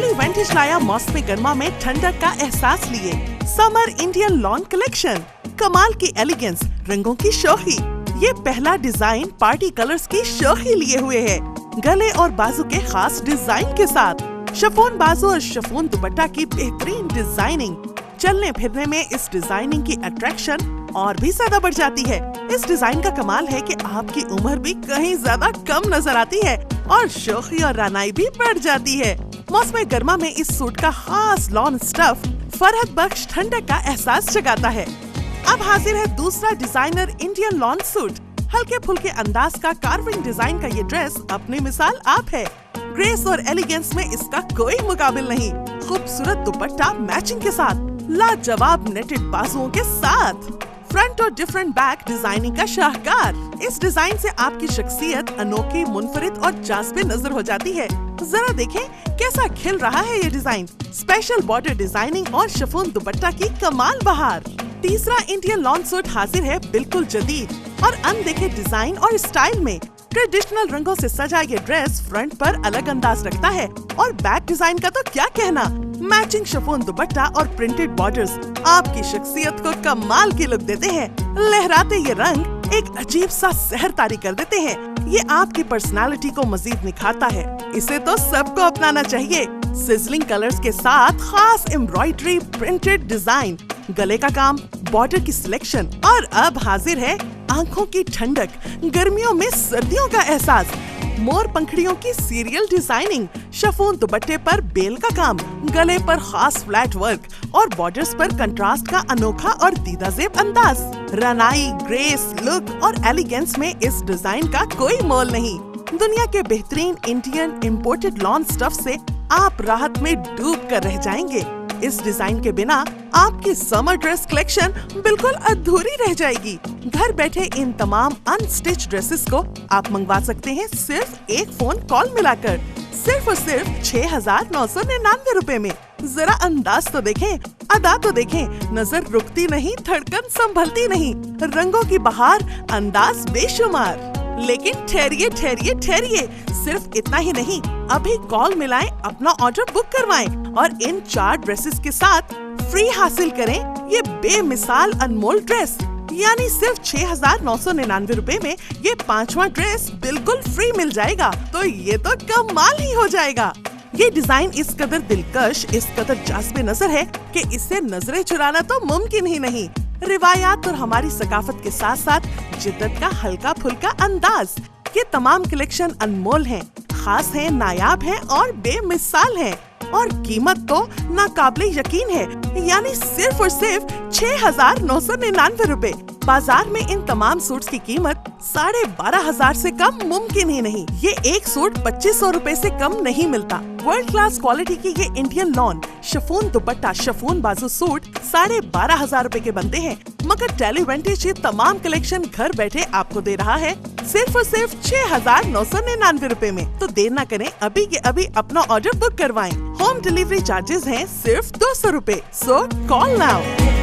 Tele वेंटेज लाया मौसमी गर्मा में ठंडक का एहसास लिए समर इंडियन लॉन कलेक्शन। कमाल की एलिगेंस, रंगों की शोखी, ये पहला डिजाइन पार्टी कलर्स की शोखी लिए हुए है। गले और बाजू के खास डिजाइन के साथ शिफॉन बाजू और शिफॉन दुपट्टा की बेहतरीन डिजाइनिंग। चलने फिरने में इस डिजाइनिंग की अट्रैक्शन और भी ज्यादा बढ़ जाती है। इस डिजाइन का कमाल है कि आपकी उम्र भी कहीं ज्यादा कम नजर आती है और शोखी और रानाई भी बढ़ जाती है। मौसम गर्मा में इस सूट का खास लॉन स्टफ फरहत बख्श ठंडक का एहसास जगाता है। अब हाजिर है दूसरा डिजाइनर इंडियन लॉन सूट। हल्के फुल्के अंदाज का कार्विंग डिजाइन का ये ड्रेस अपनी मिसाल आप है। ग्रेस और एलिगेंस में इसका कोई मुकाबिल नहीं। खूबसूरत दुपट्टा मैचिंग के साथ, लाजवाब नेटेड बाजुओं के साथ, फ्रंट और डिफरेंट बैक डिजाइनिंग का शाहकार। इस डिजाइन से आपकी शख्सियत अनोखी, मुनफरिद और जाज़बे नजर हो जाती है। जरा देखें कैसा खिल रहा है ये डिजाइन। स्पेशल बॉर्डर डिजाइनिंग और शिफॉन दुपट्टा की कमाल बहार। तीसरा इंडियन लॉन सूट हाजिर है बिल्कुल जदीद और अनदेखे डिजाइन और स्टाइल में। ट्रेडिशनल रंगों से सजा ये ड्रेस फ्रंट पर अलग अंदाज रखता है और बैक डिजाइन का तो क्या कहना। मैचिंग शिफॉन दुपट्टा और प्रिंटेड बॉर्डर्स आपकी शख्सियत को कमाल की लुक देते हैं। लहराते ये रंग एक अजीब सा सहर तारी कर देते हैं। ये आपकी पर्सनालिटी को मजीद निखारता है। इसे तो सबको अपनाना चाहिए। सिजलिंग कलर्स के साथ खास एम्ब्रॉयडरी, प्रिंटेड डिजाइन, गले का काम, बॉर्डर की सिलेक्शन और अब हाजिर है आंखों की ठंडक, गर्मियों में सर्दियों का एहसास। मोर पंखड़ियों की सीरियल डिजाइनिंग, शिफॉन दुपट्टे पर बेल का काम, गले पर खास फ्लैट वर्क और बॉर्डर्स पर कंट्रास्ट का अनोखा और दीदाजेब अंदाज। रनाई, ग्रेस, लुक और एलिगेंस में इस डिजाइन का कोई मोल नहीं। दुनिया के बेहतरीन इंडियन इम्पोर्टेड लॉन स्टफ से आप राहत में डूब कर रह जाएंगे। इस डिजाइन के बिना आपकी समर ड्रेस कलेक्शन बिल्कुल अधूरी रह जाएगी। घर बैठे इन तमाम अनस्टिच ड्रेसेस को आप मंगवा सकते हैं सिर्फ एक फोन कॉल मिलाकर, सिर्फ और सिर्फ 6,999 रुपए में। जरा अंदाज तो देखें, अदा तो देखें, नजर रुकती नहीं, धड़कन संभलती नहीं, रंगों की बहार, अंदाज बेशुमार। लेकिन ठहरिए ठहरिए ठहरिए, सिर्फ इतना ही नहीं, अभी कॉल मिलाएं, अपना ऑर्डर बुक करवाएं और इन 4 ड्रेसेस के साथ फ्री हासिल करें ये बेमिसाल अनमोल ड्रेस। यानी सिर्फ 6,999 रुपए में ये 5वां ड्रेस बिल्कुल फ्री मिल जाएगा। तो ये तो कमाल ही हो जाएगा। ये डिजाइन इस कदर दिलकश, इस कदर जाज़बे नजर है कि इससे नजरें चुराना तो मुमकिन ही नहीं। रिवायात और हमारी सकाफत के साथ साथ जिद्दत का हल्का फुल्का अंदाज। ये तमाम कलेक्शन अनमोल हैं, खास हैं, नायाब हैं और बेमिसाल हैं और कीमत तो नाकाबिले यकीन है। यानी सिर्फ और सिर्फ 6,999 रुपए। बाजार में इन तमाम सूट्स की कीमत 12,500 से कम मुमकिन ही नहीं। ये एक सूट 2,500 रुपए से कम नहीं मिलता। वर्ल्ड क्लास क्वालिटी की ये इंडियन लॉन शिफॉन दुपट्टा, शिफॉन बाजू सूट 12,500 रुपए के बनते हैं। मगर टेली वेंटेज ये तमाम कलेक्शन घर बैठे आपको दे रहा है सिर्फ और सिर्फ 6,999 रुपए में। तो देर न करें, अभी के अभी अपना ऑर्डर बुक करवाएं। होम डिलीवरी चार्जेस हैं सिर्फ 200 रुपए। सो कॉल नाउ।